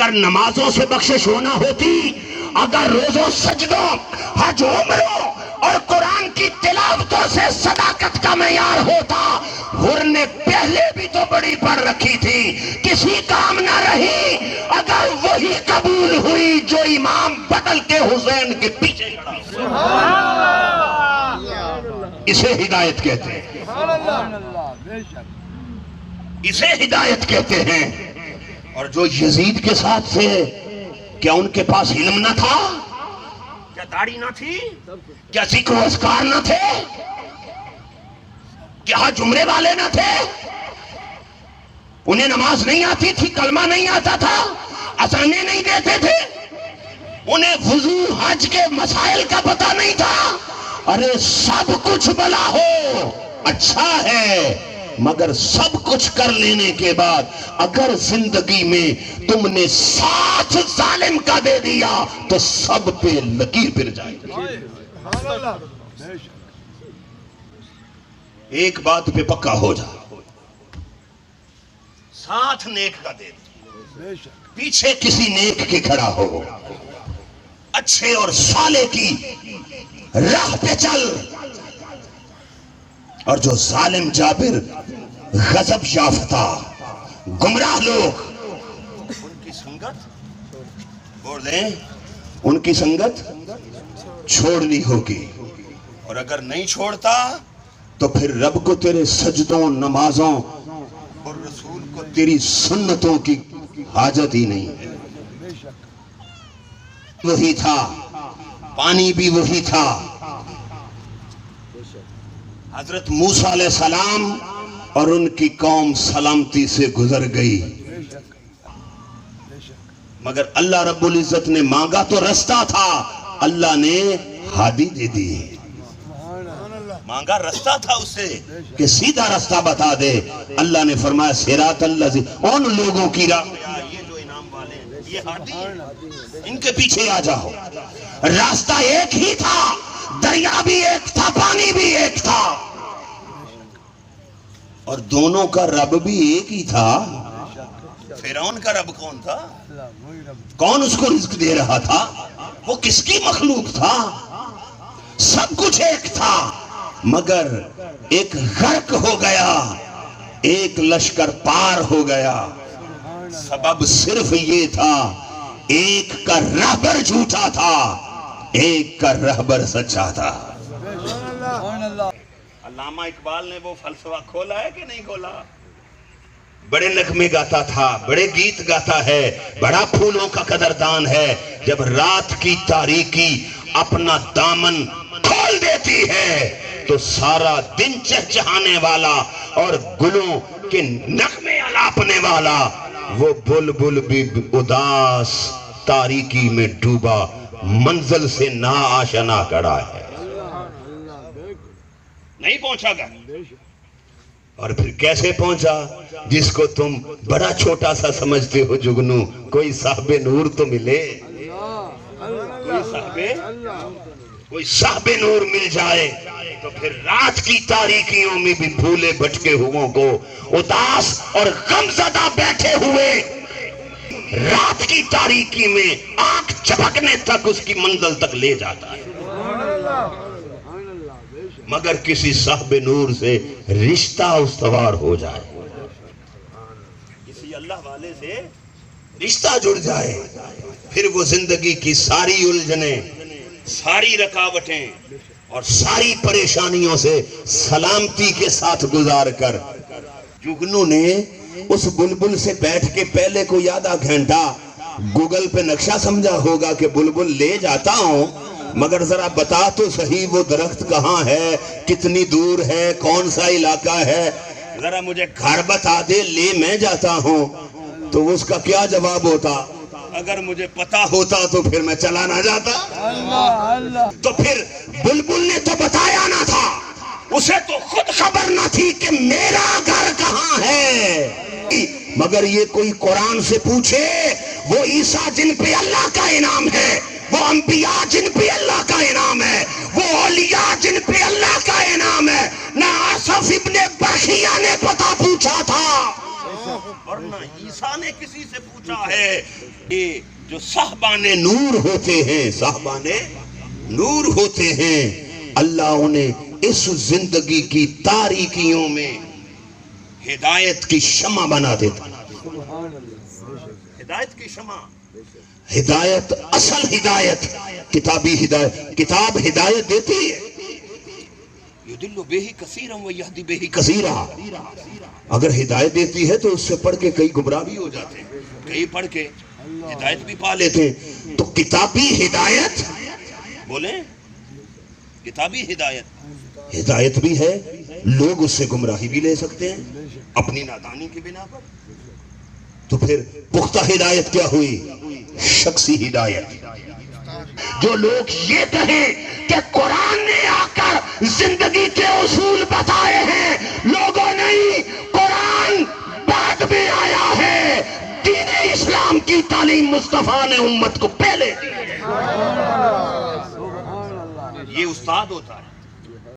اگر نمازوں سے بخشش ہونا ہوتی، اگر روزوں سجدوں حج عمروں اور قرآن کی تلاوتوں سے صداقت کا معیار ہوتا، حر نے پہلے بھی تو بڑی پڑھ رکھی تھی، کسی کام نہ رہی اگر وہی قبول ہوئی جو امام بدل کے حسین کے پیچھے کھڑا۔ اسے ہدایت کہتے ہیں، اسے ہدایت کہتے ہیں۔ اور جو یزید کے ساتھ تھے، کیا ان کے پاس علم نہ تھا؟ کیا داڑھی نہ تھی؟ کیا ذکر و اذکار نہ تھے؟ کیا حج عمرے والے نہ تھے؟ انہیں نماز نہیں آتی تھی، کلمہ نہیں آتا تھا، اذانیں نہیں دیتے تھے، انہیں وضو حج کے مسائل کا پتہ نہیں تھا؟ ارے سب کچھ بلا ہو اچھا ہے، مگر سب کچھ کر لینے کے بعد اگر زندگی میں تم نے ساتھ ظالم کا دے دیا تو سب پہ لکیر پھر جائے گا۔ ایک بات پہ پکا ہو جا، ساتھ نیک کا دے دے، پیچھے کسی نیک کے کھڑا ہو، اچھے اور صالح کی راہ پہ چل۔ اور جو ظالم جابر، غضب یافتہ گمراہ لوگ، ان کی سنگت بول دیں، ان کی سنگت چھوڑنی ہوگی، اور اگر نہیں چھوڑتا تو پھر رب کو تیرے سجدوں نمازوں اور رسول کو تیری سنتوں کی حاجت ہی نہیں ہے۔ وہی تھا، پانی بھی وہی تھا۔ حضرت موسیٰ علیہ السلام اور ان کی قوم سلامتی سے گزر گئی، مگر اللہ رب العزت نے مانگا تو رستہ تھا، اللہ نے ہادی دے دی۔ مانگا رستہ تھا اسے کہ سیدھا رستہ بتا دے، اللہ نے فرمایا صراط الذی، ان لوگوں کی راہ، یہ جو انعام والے ہیں یہ ہادی ہیں، ان کے پیچھے آ جاؤ۔ راستہ ایک ہی تھا، دریا بھی ایک تھا، پانی بھی ایک تھا، اور دونوں کا رب بھی ایک ہی تھا۔ فرعون کا رب کون تھا؟ کون اس کو رزق دے رہا تھا؟ وہ کس کی مخلوق تھا؟ سب کچھ ایک تھا، مگر ایک غرق ہو گیا، ایک لشکر پار ہو گیا۔ سبب صرف یہ تھا، ایک کا رہبر جھوٹا تھا، ایک کا رہبر سچا تھا۔ علامہ اقبال نے وہ فلسفہ کھولا ہے کہ نہیں کھولا؟ بڑے نغمے گاتا تھا، بڑے گیت گاتا ہے، بڑا پھولوں کا قدردان ہے۔ جب رات کی تاریکی اپنا دامن کھول دیتی ہے تو سارا دن چہچہانے والا اور گلوں کے نغمے الاپنے والا وہ بلبل بھی اداس تاریکی میں ڈوبا، منزل سے نا آشنا کھڑا ہے، نہیں پہنچا گا۔ اور پھر کیسے پہنچا؟ جس کو تم بڑا چھوٹا سا سمجھتے ہو جگنو، کوئی صاحب نور تو ملے، کوئی صاحب نور مل جائے تو پھر رات کی تاریکیوں میں بھی بھولے بھٹکے ہوں کو اداس اور غمزدہ بیٹھے ہوئے رات کی تاریکی میں آنکھ چپکنے تک اس کی منزل تک لے جاتا ہے۔ مگر کسی صاحب نور سے رشتہ استوار ہو جائے، کسی اللہ والے سے رشتہ جڑ جائے، پھر وہ زندگی کی ساری الجھنیں، ساری رکاوٹیں اور ساری پریشانیوں سے سلامتی کے ساتھ گزار کر، جگنو نے اس بلبل سے بیٹھ کے پہلے کوئی آدھا گھنٹہ گوگل پہ نقشہ سمجھا ہوگا کہ بلبل لے جاتا ہوں، مگر ذرا بتا تو صحیح وہ درخت کہاں ہے، کتنی دور ہے، کون سا علاقہ ہے، ذرا مجھے گھر بتا دے، لے میں جاتا ہوں۔ تو اس کا کیا جواب ہوتا؟ اگر مجھے پتا ہوتا تو پھر میں چلا نہ جاتا۔ تو پھر بلبل نے تو بتایا نہ تھا، اسے تو خود خبر نہ تھی کہ میرا گھر کہاں ہے، مگر یہ کوئی قرآن سے پوچھے، وہ عیسیٰ جن پہ اللہ کا انعام ہے، وہ انبیاء جن پہ اللہ کا انعام ہے، وہ اولیاء جن پہ اللہ کا انعام ہے، نہ آصف ابن برخیہ نے پتہ پوچھا تھا، ورنہ عیسیٰ نے کسی سے پوچھا ہے کہ جو صاحبان نور ہوتے ہیں، صاحبان نور ہوتے ہیں، اللہ انہیں اس زندگی کی تاریکیوں میں ہدایت کی شمع بنا دیتا. ہدایت کی شمع، ہدایت، اصل ہدایت کتابی ہدایت. کتاب ہدایت دیتی ہے، یدل بہ کثیرا ویہدی بہ کثیرا. اگر ہدایت دیتی ہے تو اس سے پڑھ کے کئی گمراہ بھی ہو جاتے ہیں، کئی پڑھ کے ہدایت بھی پا لیتے ہیں. تو کتابی ہدایت، بولیں کتابی ہدایت، ہدایت بھی ہے، لوگ اس سے گمراہی بھی لے سکتے ہیں اپنی نادانی کی بنا پر. تو پھر پختہ ہدایت کیا ہوئی؟ شخصی ہدایت. جو لوگ یہ کہیں کہ قرآن نے آ کر زندگی کے اصول بتائے ہیں، لوگوں نہیں، قرآن بعد میں آیا ہے. دین اسلام کی تعلیم مصطفیٰ نے امت کو پہلے دی. یہ استاد ہوتا ہے.